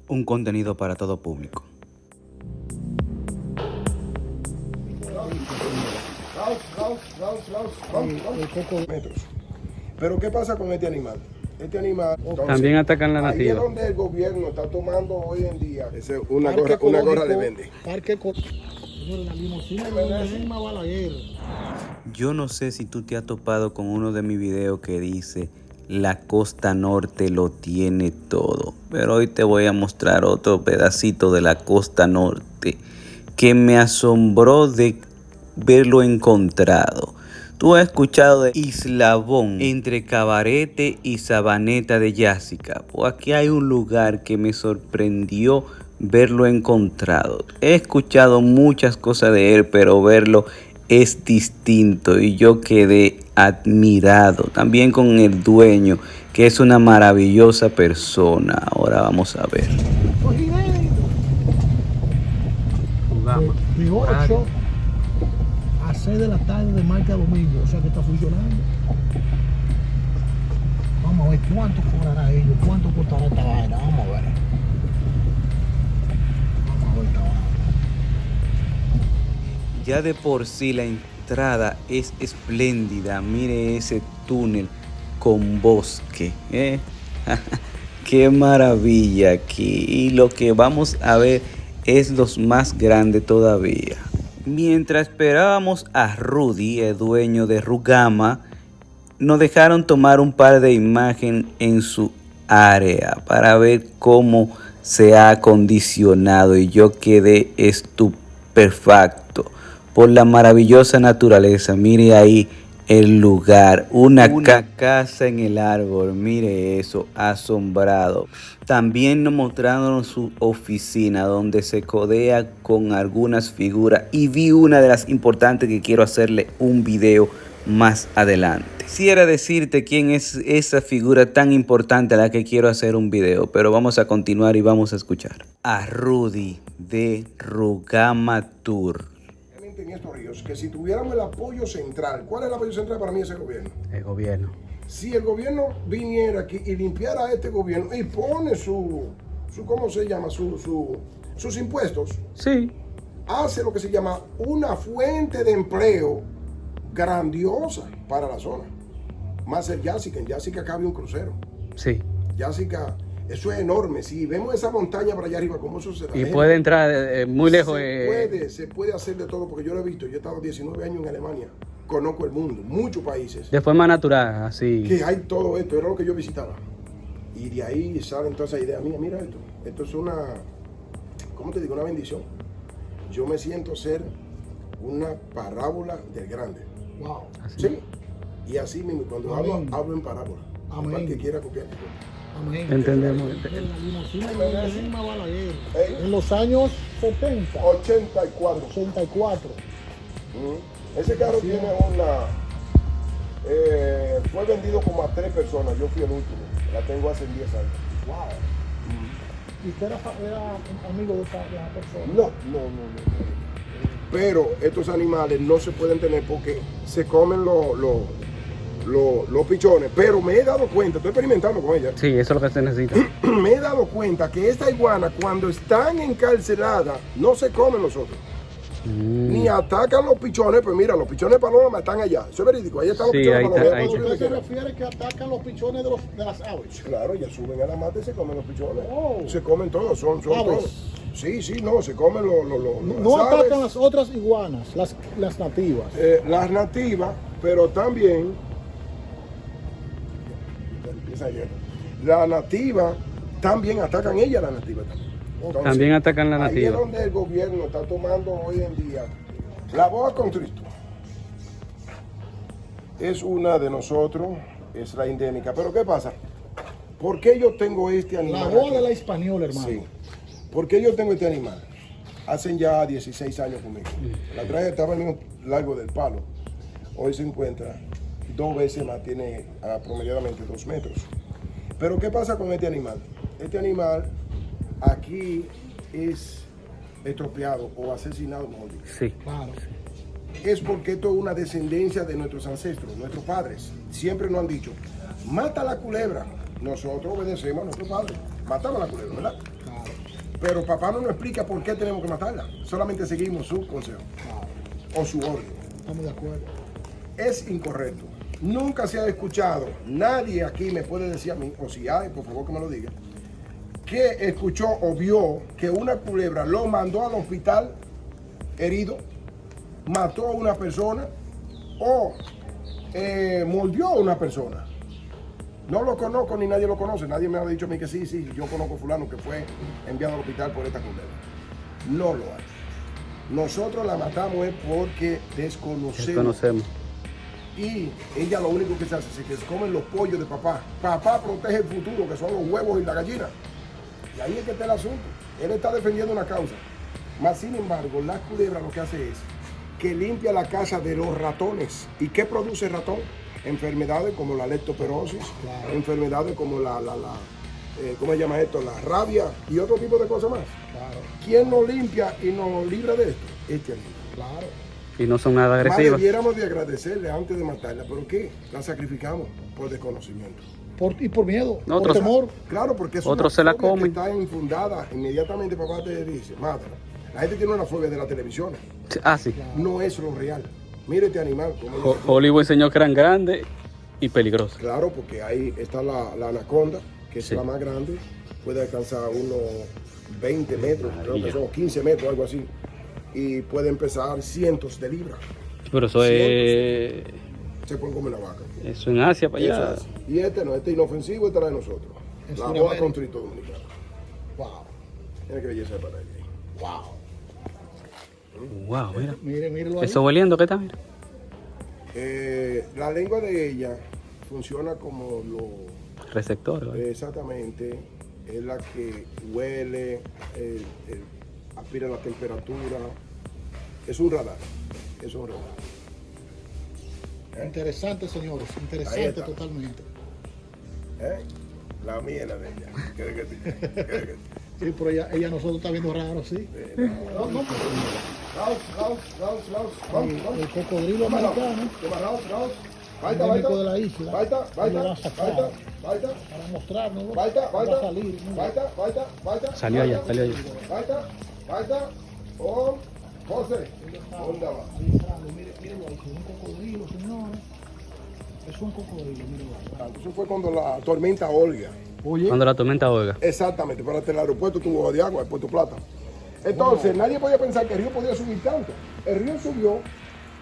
un contenido para todo público. Metros. Pero ¿qué pasa con este animal? Este animal entonces, también atacan la ahí nativa. es donde el gobierno está tomando hoy en día una gorra de vende. Yo no sé si tú te has topado con uno de mis videos que dice la costa norte lo tiene todo, pero hoy te voy a mostrar otro pedacito de la costa norte que me asombró de verlo encontrado. Tú has escuchado de Islabón entre Cabarete y Sabaneta de Jássica. Pues aquí hay un lugar que me sorprendió verlo encontrado. He escuchado muchas cosas de él, pero verlo es distinto y yo quedé admirado. También con el dueño, que es una maravillosa persona. Ahora vamos a ver. De 8 a 6 de la tarde de martes a domingo, o sea que está funcionando. Vamos a ver cuánto cobrará ellos, cuánto costará esta vaina, vamos a ver. Vamos a ver esta vaina. Ya de por sí la entrada es espléndida. Mire ese túnel con bosque, ¿eh? Qué maravilla aquí. Y lo que vamos a ver es los más grande todavía. Mientras esperábamos a Rudy, el dueño de Rugama, nos dejaron tomar un par de imágenes en su área para ver cómo se ha acondicionado, y yo quedé estupefacto por la maravillosa naturaleza. Mire ahí el lugar, una casa en el árbol, mire eso, asombrado. También nos mostraron su oficina donde se codea con algunas figuras, y vi una de las importantes que quiero hacerle un video más adelante. Quisiera decirte quién es esa figura tan importante a la que quiero hacer un video, pero vamos a continuar y vamos a escuchar a Rudy de Rugama Tour. En estos ríos, que si tuviéramos el apoyo central, ¿cuál es el apoyo central para mí? Es el gobierno. El gobierno. Si el gobierno viniera aquí y limpiara a este gobierno y pone ¿cómo se llama? Sus impuestos, Sí. hace lo que se llama una fuente de empleo grandiosa para la zona. Más el Jássica, en Jássica cabe un crucero. Sí. Jássica, eso es enorme. Si vemos esa montaña para allá arriba, ¿cómo eso se da? Y puede entrar muy lejos. Se puede hacer de todo, porque yo lo he visto. Yo he estado 19 años en Alemania. Conozco el mundo, muchos países. De forma natural, así. Que hay todo esto, era lo que yo visitaba. Y de ahí salen todas esas ideas mías. Mira esto. Esto es una, ¿cómo te digo? Una bendición. Yo me siento ser una parábola del grande. Wow. Así. Sí. Y así mismo, cuando Amén. hablo en parábola. Amén. Para el que quiera copiar. Amén. Entendemos. En la limosina de Irma Balaguer, en los años 70, 84. 84. Ese carro tiene fue vendido como a 3 personas. Yo fui el último. La tengo hace 10 años. Wow. ¿Y usted era amigo de esa persona? No. Pero estos animales no se pueden tener porque se comen los pichones. Pero me he dado cuenta, estoy experimentando con ella. Sí, eso es lo que se necesita. Me he dado cuenta que esta iguana, cuando están encarceladas, no se comen los otros. Ni atacan los pichones. Pues mira, los pichones palomas están allá. Eso es verídico. Ahí están los Sí, pichones ahí palomas. está, ahí ¿Usted se refiere que atacan los pichones de las aves? Claro, ya suben a la mata y se comen los pichones. Oh. Se comen todos, son Aves. todos. Sí, no, se comen No las atacan aves, las otras iguanas, las nativas. las nativas, pero también empieza ayer. La nativa también atacan ella, la nativa también. Entonces, También atacan la ahí nativa. es donde el gobierno está tomando hoy en día la boa con Cristo. Es una de nosotros, es la endémica. Pero ¿qué pasa? ¿Por qué yo tengo este animal? La boa aquí? de la española, hermano. Sí. ¿Por qué yo tengo este animal? Hacen ya 16 años conmigo. La traje estaba en el largo del palo. Hoy se encuentra 2 veces más, tiene aproximadamente 2 metros. Pero ¿qué pasa con este animal? Este animal aquí es estropeado o asesinado, mejor dicho. Sí. Claro. Es porque esto es una descendencia de nuestros ancestros, nuestros padres. Siempre nos han dicho, mata la culebra. Nosotros obedecemos a nuestros padres. Matamos la culebra, ¿verdad? Claro. Pero papá no nos explica por qué tenemos que matarla. Solamente seguimos su consejo o su orden. Estamos de acuerdo. Es incorrecto. Nunca se ha escuchado, nadie aquí me puede decir a mí, o si hay, por favor que me lo diga, que escuchó o vio que una culebra lo mandó al hospital herido, mató a una persona o mordió a una persona. No lo conozco ni nadie lo conoce. Nadie me ha dicho a mí que sí, yo conozco a fulano que fue enviado al hospital por esta culebra. No lo hay. Nosotros la matamos es porque Desconocemos. y ella lo único que se hace es que se comen los pollos de papá. Papá protege el futuro, que son los huevos y la gallina. Y ahí es que está el asunto. Él está defendiendo una causa. Más sin embargo, la culebra lo que hace es que limpia la casa de los ratones. ¿Y qué produce el ratón? Enfermedades como la leptospirosis, enfermedades como ¿cómo se llama esto? La rabia y otro tipo de cosas más. Claro, ¿Quién nos limpia y nos libra de esto? Este animal. claro. Y no son nada Más agresivas. debiéramos de agradecerle antes de matarla, pero ¿qué? La sacrificamos por desconocimiento. Y por miedo, No, por otros- temor. Claro, porque es Otros una se la fobia comen. que está infundada. Inmediatamente papá te dice, mátala. La gente tiene una fobia de la televisión. Ah, sí. No es lo real. Mire este animal. Como Hollywood enseñó que eran grandes y peligrosos. claro, porque ahí está la anaconda, que es Sí. la más grande. Puede alcanzar unos 20 metros, creo que Maravilla. son 15 metros, algo así. Y pueden pesar cientos de libras. Pero eso es. Se pueden comer la vaca. Eso en Asia para Eso allá. es. Y este no, este inofensivo, este era de nosotros. Es La una boa verga. constrictor dominicana. Wow. Tiene que belleza para ella. Wow. Wow, mira. Mírelo ahí. Eso hueliendo, ¿qué tal? Mira. La lengua de ella funciona como Receptores. ¿vale? exactamente, es la que huele, aspira la temperatura. Es un radar. Es un radar. Interesante, señores. Ahí Interesante está. totalmente. La mía es la de ella. ¿Qué? Sí, pero ella nosotros está viendo raro, sí. El cocodrilo americano, endémico de la isla, lo va a sacar para mostrarnos. Va a salir. mira. Salió allá, salió allá. José, ¿dónde va? Ahí sale, mírelo ahí, es un cocodrilo, señores. Es un cocodrilo, mírelo. Eso fue cuando la tormenta Olga. Oye, Cuando la tormenta oiga. Exactamente, para el aeropuerto tuvo de agua, el Puerto Plata. Entonces, nadie podía pensar que el río podía subir tanto. El río subió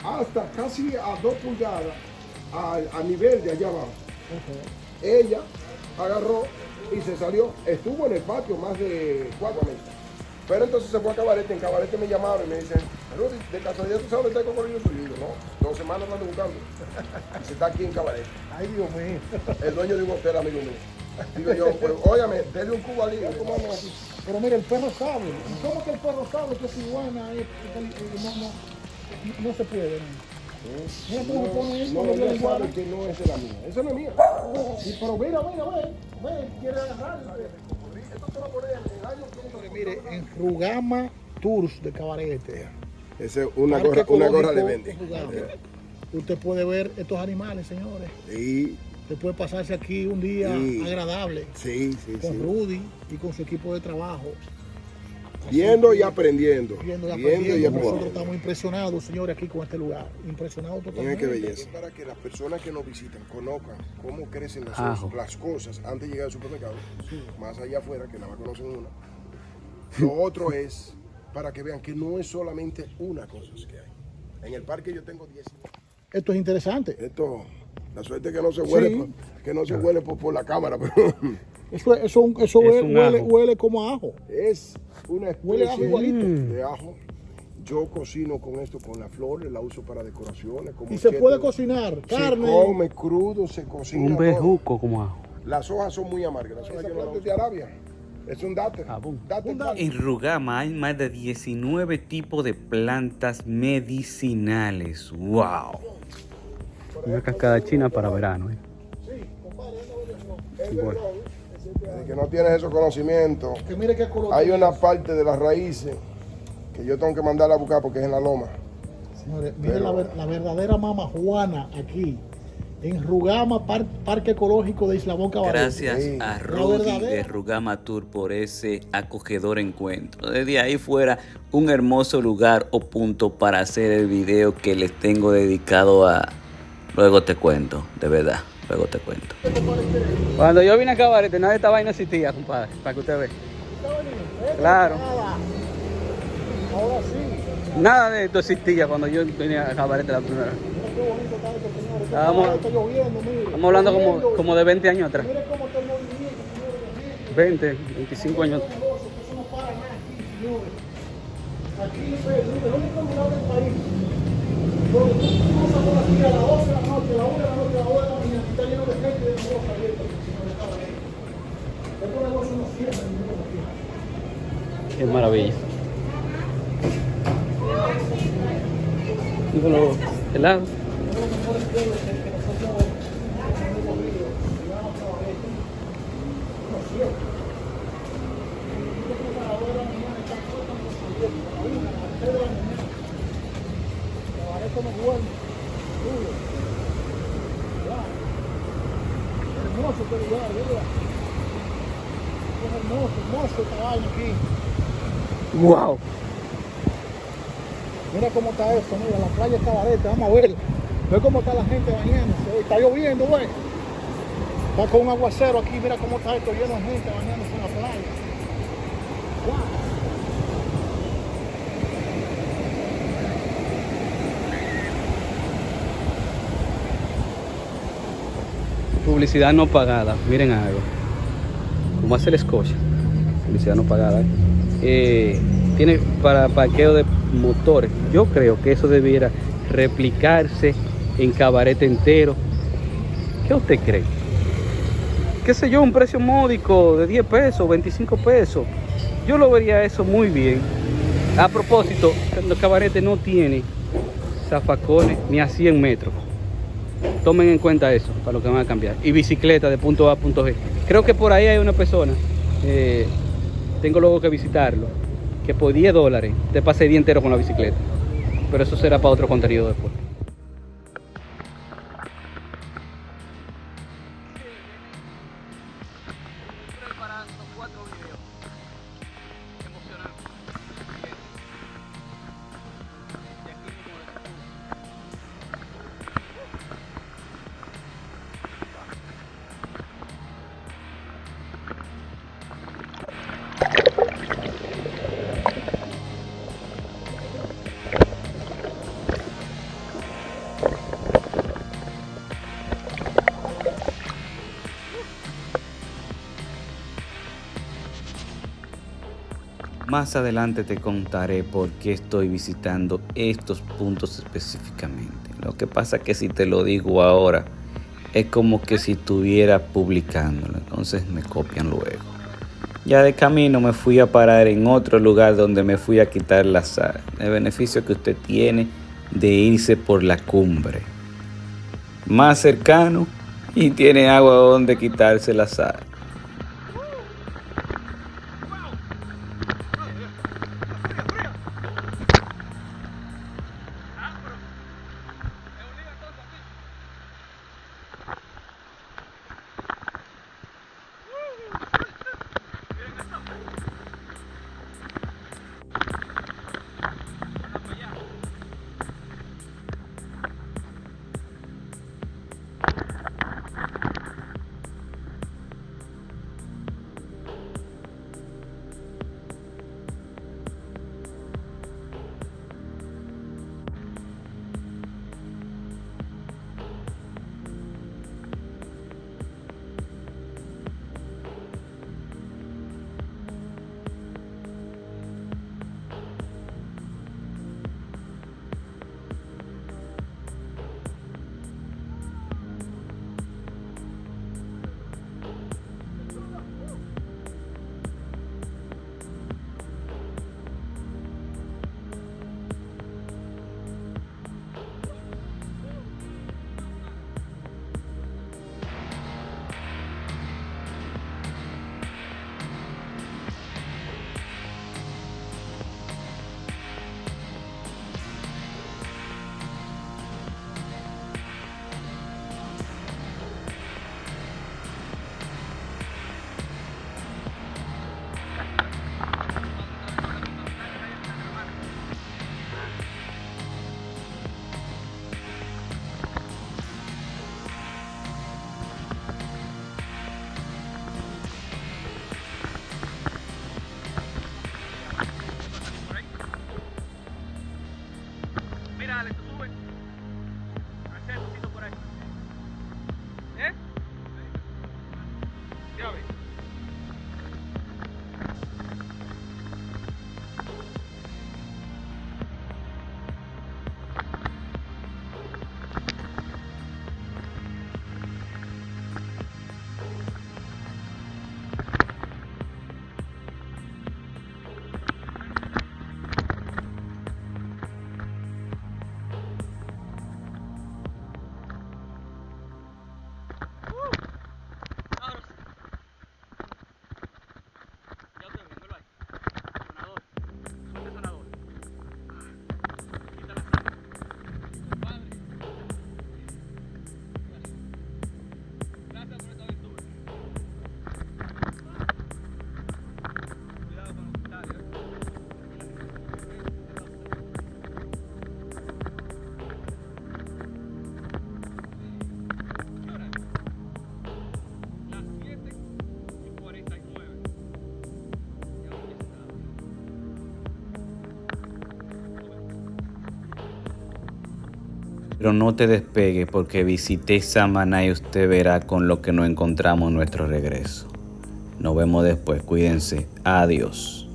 hasta casi a 2 pulgadas a nivel de allá abajo. Ella agarró y se salió. Estuvo en el patio más de 4 meses. Pero entonces se fue a Cabarete. En Cabarete me llamaron y me dicen, Rudy, de casualidad tú sabes dónde está el cocodrilo suyo. Y yo, no, 2 semanas lo ando buscando. Y se está aquí en Cabarete. ay Dios mío. El dueño de un hotel, amigo mío. Digo yo, pues, óyame, denle un cubo libre. ¿Cómo vamos aquí? Pero mira, el perro sabe. ¿Y cómo que el perro sabe que si iguana no se puede? Mira cómo pone eso, No, no, ella iguana. sabe que no es de la mía. Esa no es mía. Sí, pero mira, ven, quiere agarrarla. Esto se lo pone en el año que Mire, en Rugama Tours de Cabarete. esa es una Parque gorra le Ecológico vende. Rugama. Usted puede ver estos animales, señores. Sí, Usted puede pasarse aquí un día Sí. agradable sí, con Rudy y con su equipo de trabajo. Así Viendo que, y aprendiendo. Viendo y Viendo y aprendiendo. Nosotros aprendiendo. estamos impresionados, señores, aquí con este lugar. Impresionados Miren totalmente. qué belleza. Para que las personas que nos visitan conozcan cómo crecen Ajo. las cosas antes de llegar al supermercado, más allá afuera, que nada más conocen una. Lo otro es para que vean que no es solamente una cosa que hay. En el parque yo tengo 10. Esto es interesante. Esto, la suerte es que no se huele, Sí. que no se huele por la cámara, pero Eso un ajo. huele como a ajo. es una Huele a ajo especie igualito. de ajo. Yo cocino con esto, con la flor, la uso para decoraciones. Como Y se puede cheto. cocinar Se carne. come crudo, se cocina. Un todo. bejuco como ajo. Las hojas son muy amargas. Las hojas yo de Arabia. Es un dáter. Ah, boom. Dáter. En Rugama hay más de 19 tipos de plantas medicinales. ¡Wow! Una cascada china para verano. ¿eh? Bueno. El que no tienes esos conocimientos, Que mire qué color. hay una parte de las raíces que yo tengo que mandarla a buscar porque es en la loma. Señores, mire Pero- la verdadera mama Juana aquí. en Rugama, Parque Ecológico de Islabón Cabarete. Gracias Sí. a La Rudy verdadera. de Rugama Tour por ese acogedor encuentro. Desde ahí fuera un hermoso lugar o punto para hacer el video que les tengo dedicado a... Luego te cuento, de verdad, luego te cuento. Cuando yo vine a Cabarete, nada de esta vaina existía, compadre, para que usted vea. Claro. Ahora sí. Nada de esto existía cuando yo vine a Cabarete la primera vez. Mira qué bonito está esto, señores. Estábamos- Está lloviendo, mire. Estamos hablando Lloviendo. como de 20 años atrás. Mire cómo está el movimiento, señores. 20, 25 años. Eso no para nada aquí, señores. Aquí es el único lugar del país donde tú cruzas por aquí a las 12 de la noche, a las 1 de la noche, a las 2 de la mañana, y está lleno de gente de negocios abiertos, señores, cada vez. Estos negocios no cierran, señores, aquí. Qué maravilla. Y con los helados. Hermoso este lugar, ¿verdad? Es hermoso, hermoso esta vaina aquí. ¡Wow! Mira cómo está eso, mira, la playa de Cabarete, vamos a ver. Ve cómo está la gente bañándose. Está lloviendo, güey. Está con un aguacero aquí, mira cómo está esto lleno de gente bañándose en la playa. Wow. Publicidad no pagada. Miren algo. Como hace el Scotia. Publicidad no pagada. Tiene para parqueo de motores. Yo creo que eso debiera replicarse en Cabarete entero. ¿Qué usted cree? ¿Qué sé yo? Un precio módico de 10 pesos, 25 pesos. Yo lo vería eso muy bien. A propósito, el Cabarete no tiene zafacones ni a 100 metros. Tomen en cuenta eso para lo que van a cambiar. Y bicicleta de punto A a punto G. Creo que por ahí hay una persona, tengo luego que visitarlo, que por $10 te pase el día entero con la bicicleta. Pero eso será para otro contenido después. Más adelante te contaré por qué estoy visitando estos puntos específicamente. Lo que pasa es que si te lo digo ahora, es como que si estuviera publicándolo, entonces me copian luego. Ya de camino me fui a parar en otro lugar donde me fui a quitar la sal. El beneficio que usted tiene de irse por la cumbre. Más cercano y tiene agua donde quitarse la sal. Pero no te despegue porque visité Samaná y usted verá con lo que nos encontramos en nuestro regreso. Nos vemos después. Cuídense. Adiós.